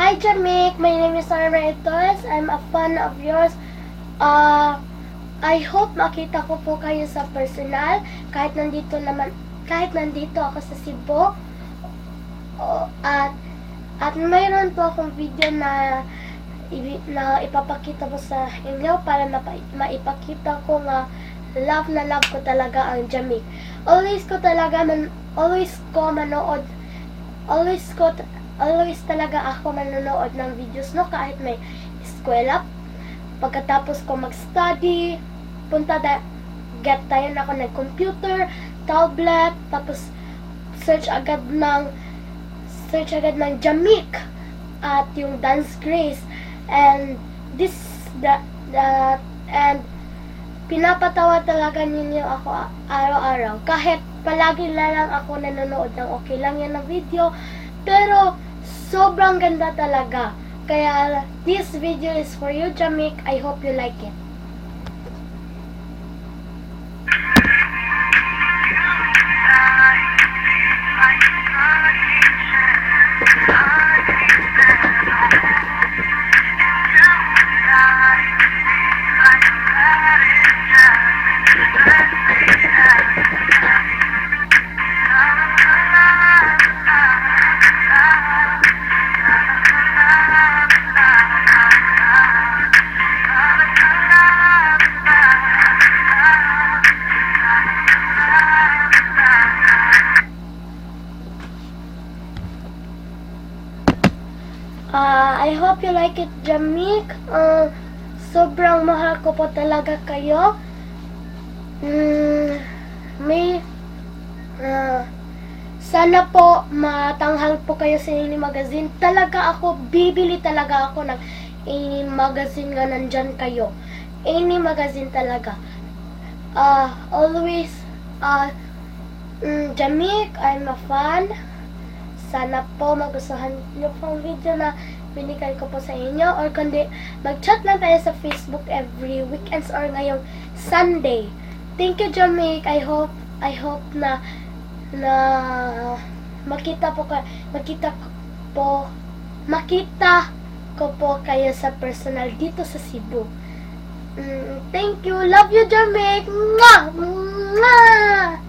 Hi Jamik, my name is Sarah Torres. I'm a fan of yours. I hope makita ko po kayo sa personal kahit nandito ako sa Cebu. At mayroon po akong video na ipapakita ko sa inyo para maipakita ko nga love ko talaga ang Jamik. Always talaga ako manonood ng videos no kahit may eskwela. Pagkatapos ko mag-study, get tayo na ako ng computer, tablet, tapos search agad ng Jamik at yung Dance Grace and and pinapatawa talaga ninyo ako araw-araw kahit palagi na lang ako nanonood ng okay lang yan ng video, pero sobrang ganda talaga. Kaya this video is for you, Jamik. I hope you like it. I hope you like it, Jamik. Sobrang mahal ko po talaga kayo. Sana po matanghal po kayo sa Ini Magazine. Bibili talaga ako ng Ini Magazine nga nandyan kayo. Ini Magazine talaga. Jamik, I'm a fan. Sana po magustuhan niyo po ang video na binigay ko po sa inyo, or kundi mag-chat lang tayo sa Facebook every weekends or ngayong Sunday. Thank you, Jamik. I hope na makita ko po kayo sa personal dito sa Cebu. Thank you. Love you, Jamik. Mwah! Mwah!